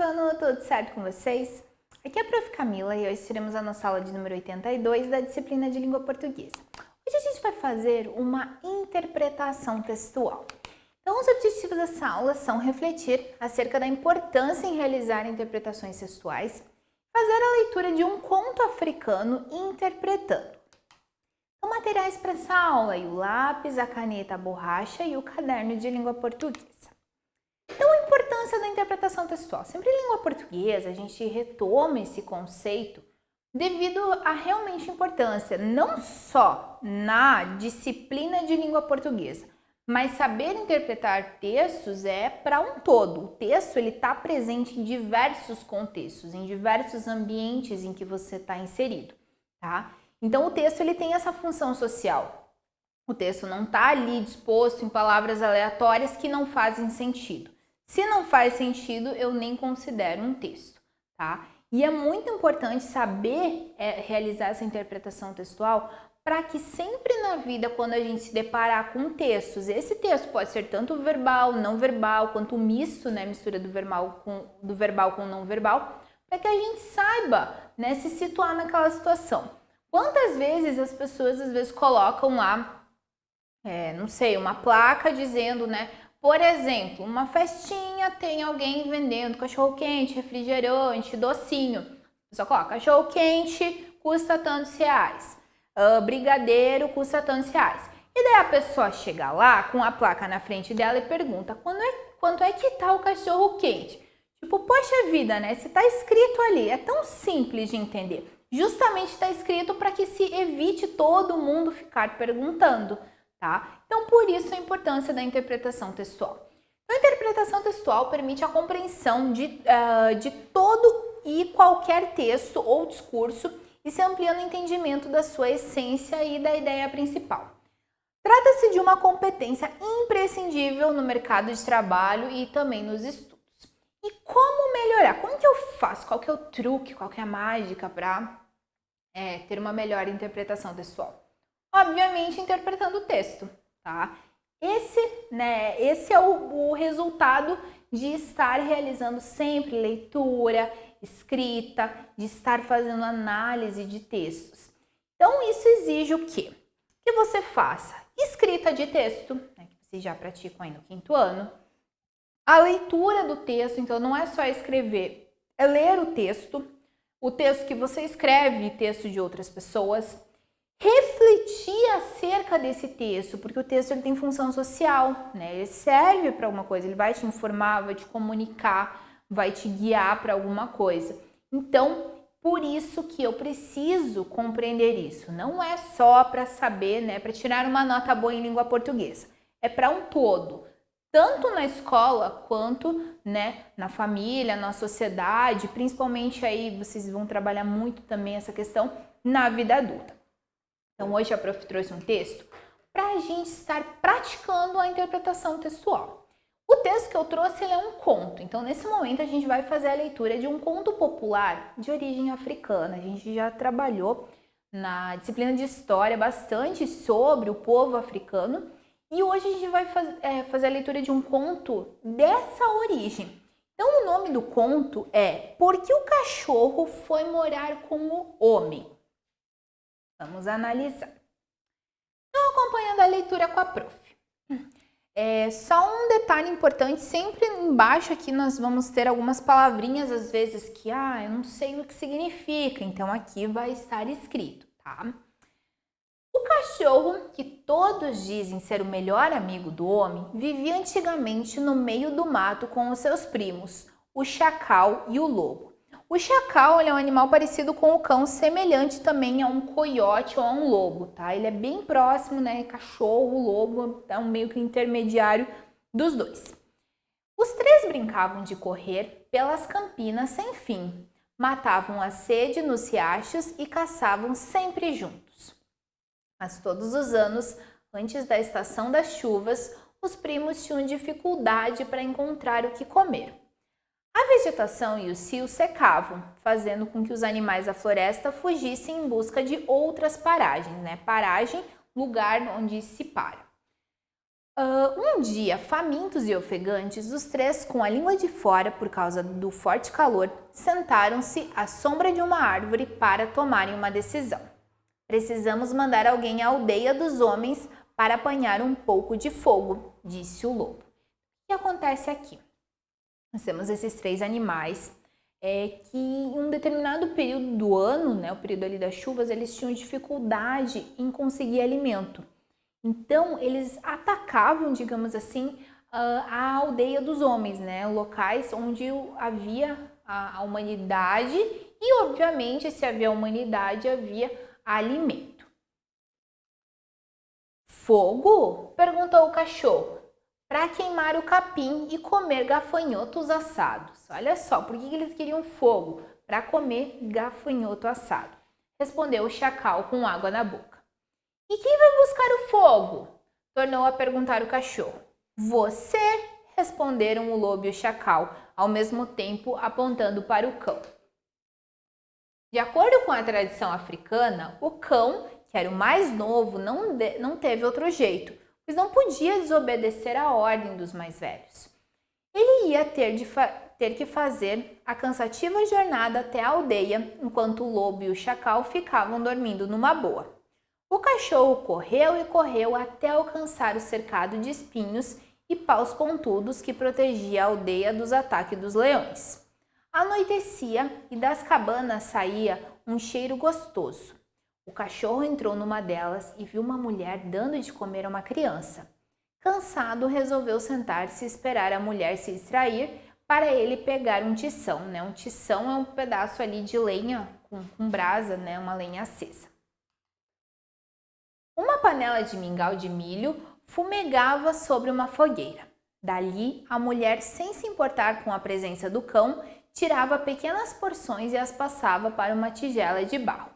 africano, tudo certo com vocês? Aqui é a Prof. Camila e hoje teremos a nossa aula de número 82 da disciplina de língua portuguesa. Hoje a gente vai fazer uma interpretação textual. Então, os objetivos dessa aula são refletir acerca da importância em realizar interpretações textuais, fazer a leitura de um conto africano interpretando. Então, materiais para essa aula, o lápis, a caneta, a borracha e o caderno de língua portuguesa. Então, a importância da interpretação textual. Sempre em língua portuguesa, a gente retoma esse conceito devido à realmente importância, não só na disciplina de língua portuguesa, mas saber interpretar textos é para um todo. O texto está presente em diversos contextos, em diversos ambientes em que você está inserido, tá? Então, o texto ele tem essa função social. O texto não está ali disposto em palavras aleatórias que não fazem sentido. Se não faz sentido, eu nem considero um texto, tá? E é muito importante saber realizar essa interpretação textual para que sempre na vida, quando a gente se deparar com textos, esse texto pode ser tanto verbal, não verbal, quanto misto, né? Mistura do verbal com não verbal, para que a gente saiba, né, se situar naquela situação. Quantas vezes as pessoas às vezes colocam lá, não sei, uma placa dizendo, né? Por exemplo, uma festinha tem alguém vendendo cachorro-quente, refrigerante, docinho. A pessoa coloca cachorro-quente custa tantos reais, brigadeiro custa tantos reais. E daí a pessoa chega lá com a placa na frente dela e pergunta quanto é que tá o cachorro-quente? Tipo, poxa vida, né? Se tá escrito ali, é tão simples de entender. Justamente está escrito para que se evite todo mundo ficar perguntando. Tá? Então, por isso a importância da interpretação textual. Então, a interpretação textual permite a compreensão de todo e qualquer texto ou discurso e se ampliando o entendimento da sua essência e da ideia principal. Trata-se de uma competência imprescindível no mercado de trabalho e também nos estudos. E como melhorar? Como que eu faço? Qual que é o truque? Qual que é a mágica para ter uma melhor interpretação textual? Obviamente, interpretando o texto, tá? Esse é o resultado de estar realizando sempre leitura, escrita, de estar fazendo análise de textos. Então, isso exige o quê? Que você faça escrita de texto, né, que vocês já praticam aí no 5º ano, a leitura do texto, então não é só escrever, é ler o texto que você escreve, texto de outras pessoas, refletir acerca desse texto, porque o texto ele tem função social, né? Ele serve para alguma coisa, ele vai te informar, vai te comunicar, vai te guiar para alguma coisa. Então, por isso que eu preciso compreender isso. Não é só para saber, né, para tirar uma nota boa em língua portuguesa. É para um todo, tanto na escola quanto, né, na família, na sociedade, principalmente aí vocês vão trabalhar muito também essa questão na vida adulta. Então, hoje a prof trouxe um texto para a gente estar praticando a interpretação textual. O texto que eu trouxe ele é um conto. Então, nesse momento, a gente vai fazer a leitura de um conto popular de origem africana. A gente já trabalhou na disciplina de história bastante sobre o povo africano. E hoje a gente vai fazer a leitura de um conto dessa origem. Então, o nome do conto é Por que o cachorro foi morar com o homem? Vamos analisar. Então, acompanhando a leitura com a prof. Só um detalhe importante, sempre embaixo aqui nós vamos ter algumas palavrinhas, às vezes, que eu não sei o que significa, então aqui vai estar escrito, tá? O cachorro, que todos dizem ser o melhor amigo do homem, vivia antigamente no meio do mato com os seus primos, o chacal e o lobo. O chacal ele é um animal parecido com o cão, semelhante também a um coiote ou a um lobo, tá? Ele é bem próximo, né? Cachorro, lobo, é um meio que intermediário dos dois. Os 3 brincavam de correr pelas campinas sem fim, matavam a sede nos riachos e caçavam sempre juntos. Mas todos os anos, antes da estação das chuvas, os primos tinham dificuldade para encontrar o que comer. A vegetação e os rios secavam, fazendo com que os animais da floresta fugissem em busca de outras paragens, né? Paragem, lugar onde se para. Um dia, famintos e ofegantes, os três, com a língua de fora por causa do forte calor, sentaram-se à sombra de uma árvore para tomarem uma decisão. Precisamos mandar alguém à aldeia dos homens para apanhar um pouco de fogo, disse o lobo. O que acontece aqui? Nós temos esses três animais que em um determinado período do ano, né, o período ali das chuvas, eles tinham dificuldade em conseguir alimento. Então, eles atacavam, digamos assim, a aldeia dos homens, né? Locais onde havia a humanidade e, obviamente, se havia humanidade, havia alimento. Fogo? Perguntou o cachorro. Para queimar o capim e comer gafanhotos assados. Olha só, por que eles queriam fogo? Para comer gafanhoto assado. Respondeu o chacal com água na boca. E quem vai buscar o fogo? Tornou a perguntar o cachorro. Você, responderam o lobo e o chacal, ao mesmo tempo apontando para o cão. De acordo com a tradição africana, o cão, que era o mais novo, não teve outro jeito, pois não podia desobedecer a ordem dos mais velhos. Ele ia ter que fazer a cansativa jornada até a aldeia, enquanto o lobo e o chacal ficavam dormindo numa boa. O cachorro correu e correu até alcançar o cercado de espinhos e paus pontudos que protegia a aldeia dos ataques dos leões. Anoitecia e das cabanas saía um cheiro gostoso. O cachorro entrou numa delas e viu uma mulher dando de comer a uma criança. Cansado, resolveu sentar-se e esperar a mulher se distrair para ele pegar um tição, né? Um tição é um pedaço ali de lenha com brasa, né? Uma lenha acesa. Uma panela de mingau de milho fumegava sobre uma fogueira. Dali, a mulher, sem se importar com a presença do cão, tirava pequenas porções e as passava para uma tigela de barro.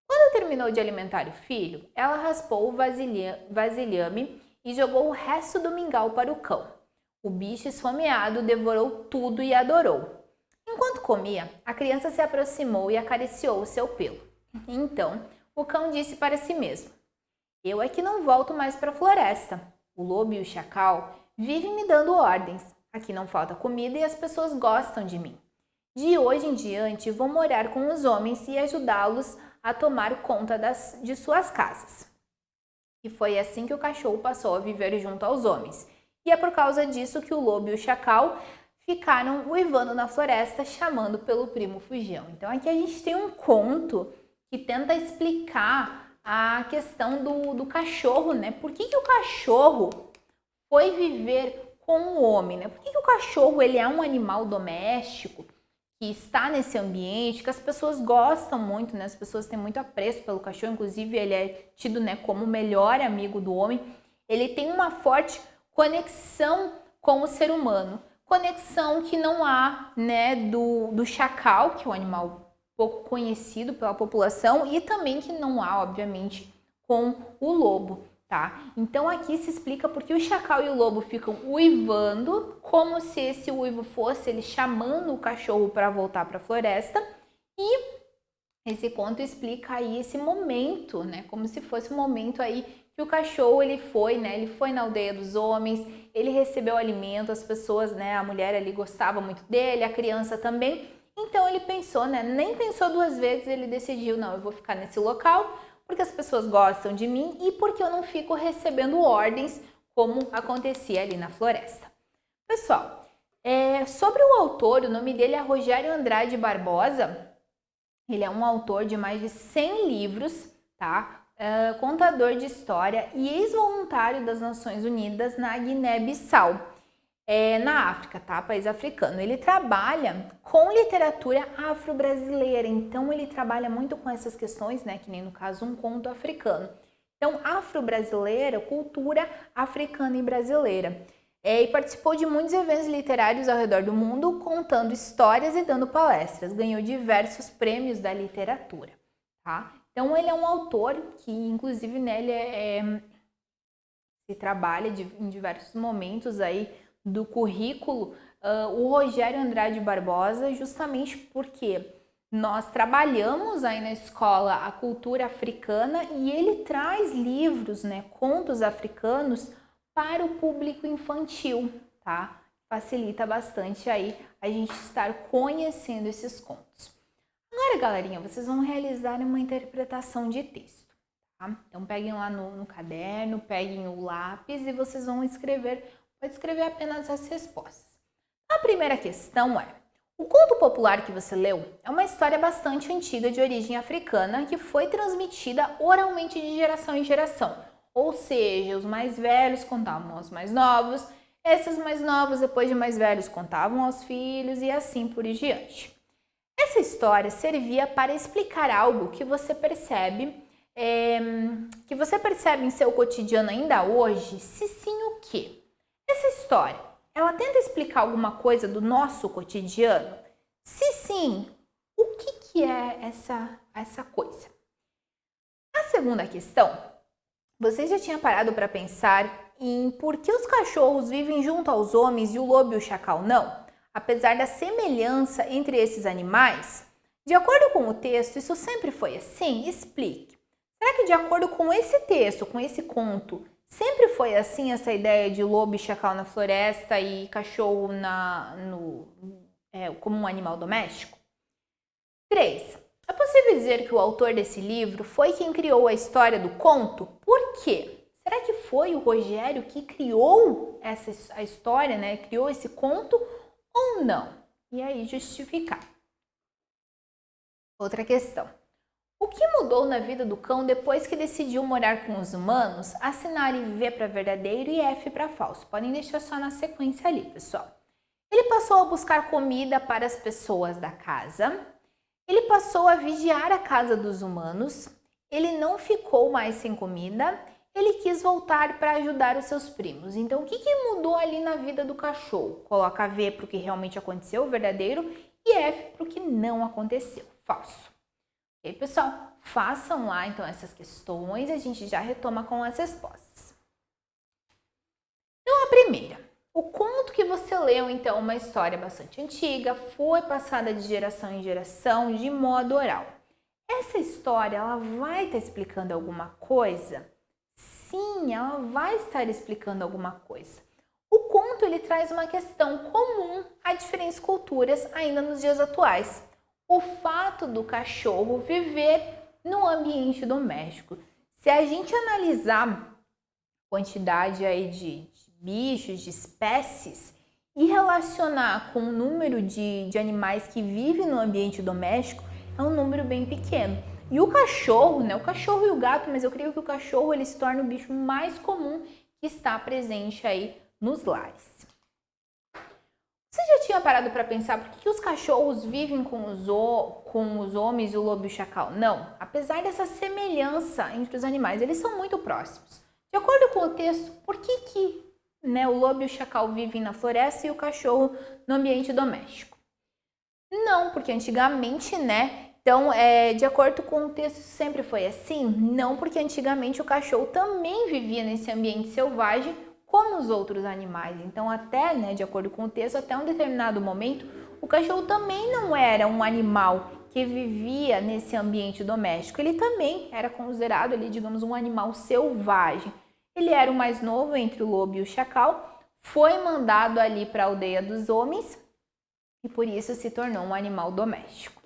Quando terminou de alimentar o filho, ela raspou o vasilhame e jogou o resto do mingau para o cão. O bicho esfomeado devorou tudo e adorou. Enquanto comia, a criança se aproximou e acariciou o seu pelo. Então, o cão disse para si mesmo: eu é que não volto mais para a floresta. O lobo e o chacal vivem me dando ordens. Aqui não falta comida e as pessoas gostam de mim. De hoje em diante, vou morar com os homens e ajudá-los a tomar conta de suas casas. E foi assim que o cachorro passou a viver junto aos homens. E é por causa disso que o lobo e o chacal ficaram uivando na floresta, chamando pelo primo fugião. Então aqui a gente tem um conto que tenta explicar a questão do cachorro, né? Por que o cachorro foi viver com o homem, né? Por que o cachorro ele é um animal doméstico que está nesse ambiente, que as pessoas gostam muito, né? As pessoas têm muito apreço pelo cachorro, inclusive ele é tido, né, como o melhor amigo do homem. Ele tem uma forte conexão com o ser humano, conexão que não há, né, do chacal, que é um animal pouco conhecido pela população, e também que não há, obviamente, com o lobo, tá? Então aqui se explica porque o chacal e o lobo ficam uivando, como se esse uivo fosse ele chamando o cachorro para voltar para a floresta, e esse conto explica aí esse momento, né? Como se fosse um momento aí que o cachorro ele foi na aldeia dos homens, ele recebeu alimento, as pessoas, né? A mulher ali gostava muito dele, a criança também. Então ele pensou, né? Nem pensou duas vezes, ele decidiu, não, eu vou ficar nesse local porque as pessoas gostam de mim e porque eu não fico recebendo ordens como acontecia ali na floresta. Pessoal, sobre o autor, o nome dele é Rogério Andrade Barbosa. Ele é um autor de mais de 100 livros, tá? Contador de história e ex-voluntário das Nações Unidas na Guiné-Bissau. Na África, tá? País africano. Ele trabalha com literatura afro-brasileira, então ele trabalha muito com essas questões, né? Que nem no caso um conto africano. Então, afro-brasileira, cultura africana e brasileira. E participou de muitos eventos literários ao redor do mundo, contando histórias e dando palestras. Ganhou diversos prêmios da literatura, tá? Então, ele é um autor que, inclusive, né, ele se trabalha em diversos momentos aí do currículo, o Rogério Andrade Barbosa, justamente porque nós trabalhamos aí na escola a cultura africana e ele traz livros, né, contos africanos para o público infantil, tá? Facilita bastante aí a gente estar conhecendo esses contos. Agora, galerinha, vocês vão realizar uma interpretação de texto, tá? Então, peguem lá no caderno, peguem o lápis e vocês vão escrever, pode escrever apenas as respostas. A primeira questão é: o conto popular que você leu é uma história bastante antiga de origem africana que foi transmitida oralmente de geração em geração. Ou seja, os mais velhos contavam aos mais novos, esses mais novos, depois de mais velhos, contavam aos filhos e assim por diante. Essa história servia para explicar algo que você percebe em seu cotidiano ainda hoje, se sim o quê? Essa história, ela tenta explicar alguma coisa do nosso cotidiano? Se sim, o que é essa coisa? A segunda questão, você já tinha parado para pensar em por que os cachorros vivem junto aos homens e o lobo e o chacal não? Apesar da semelhança entre esses animais? De acordo com o texto, isso sempre foi assim? Explique. Será que de acordo com esse texto, com esse conto, sempre foi assim essa ideia de lobo e chacal na floresta e cachorro como um animal doméstico? 3. É possível dizer que o autor desse livro foi quem criou a história do conto? Por quê? Será que foi o Rogério que criou a história, né? Criou esse conto ou não? E aí justificar. Outra questão. O que mudou na vida do cão depois que decidiu morar com os humanos? Assinarem V para verdadeiro e F para falso. Podem deixar só na sequência ali, pessoal. Ele passou a buscar comida para as pessoas da casa. Ele passou a vigiar a casa dos humanos. Ele não ficou mais sem comida. Ele quis voltar para ajudar os seus primos. Então, o que mudou ali na vida do cachorro? Coloca V para o que realmente aconteceu, verdadeiro, e F para o que não aconteceu, falso. Ok, pessoal? Façam lá, então, essas questões e a gente já retoma com as respostas. Então, a primeira. O conto que você leu, então, uma história bastante antiga, foi passada de geração em geração de modo oral. Essa história, ela vai estar explicando alguma coisa? Sim, ela vai estar explicando alguma coisa. O conto, ele traz uma questão comum a diferentes culturas ainda nos dias atuais. O fato do cachorro viver no ambiente doméstico. Se a gente analisar a quantidade aí de bichos, de espécies e relacionar com o número de animais que vivem no ambiente doméstico, é um número bem pequeno. E o cachorro, né? O cachorro e o gato, mas eu creio que o cachorro ele se torna o bicho mais comum que está presente aí nos lares. Você já tinha parado para pensar por que os cachorros vivem com os homens e o lobo e o chacal? Não, apesar dessa semelhança entre os animais, eles são muito próximos. De acordo com o texto, por que o lobo e o chacal vivem na floresta e o cachorro no ambiente doméstico? Não, porque antigamente, então, de acordo com o texto, sempre foi assim? Não, porque antigamente o cachorro também vivia nesse ambiente selvagem como os outros animais. Então, até, de acordo com o texto, até um determinado momento, o cachorro também não era um animal que vivia nesse ambiente doméstico. Ele também era considerado ali, digamos, um animal selvagem. Ele era o mais novo entre o lobo e o chacal, foi mandado ali para a aldeia dos homens e por isso se tornou um animal doméstico.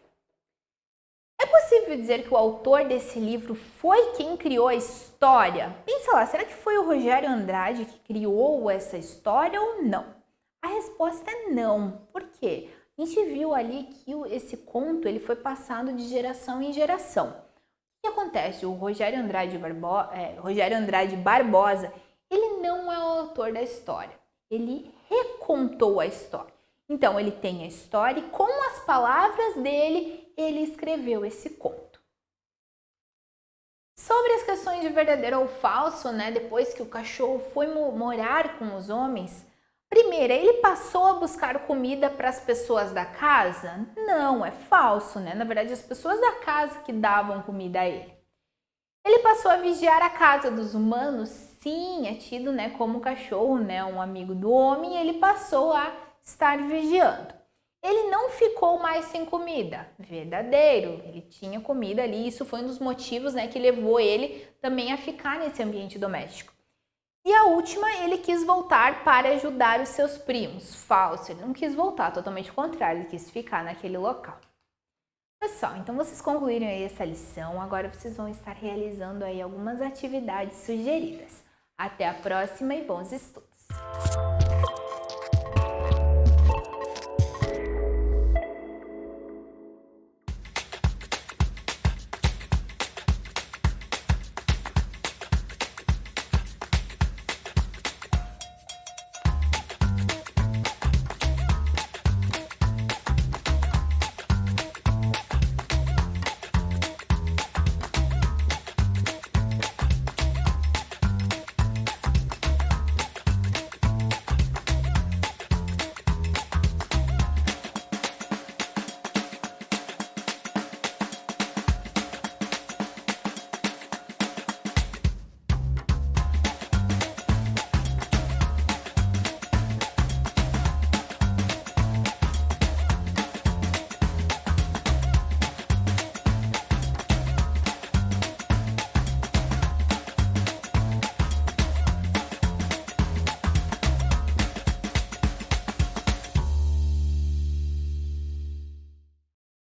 É possível dizer que o autor desse livro foi quem criou a história? Pensa lá, será que foi o Rogério Andrade que criou essa história ou não? A resposta é não. Por quê? A gente viu ali que esse conto ele foi passado de geração em geração. O que acontece? O Rogério Andrade Barbosa, ele não é o autor da história. Ele recontou a história. Então, ele tem a história e com as palavras dele, ele escreveu esse conto. Sobre as questões de verdadeiro ou falso, depois que o cachorro foi morar com os homens, primeiro, ele passou a buscar comida para as pessoas da casa? Não, é falso, Na verdade, as pessoas da casa que davam comida a ele. Ele passou a vigiar a casa dos humanos? Sim, é tido, como cachorro, um amigo do homem, e ele passou a estar vigiando. Ele não ficou mais sem comida. Verdadeiro, ele tinha comida ali. Isso foi um dos motivos que levou ele também a ficar nesse ambiente doméstico. E a última, ele quis voltar para ajudar os seus primos. Falso, ele não quis voltar, totalmente o contrário, ele quis ficar naquele local. Pessoal, então vocês concluíram aí essa lição, agora vocês vão estar realizando aí algumas atividades sugeridas. Até a próxima e bons estudos!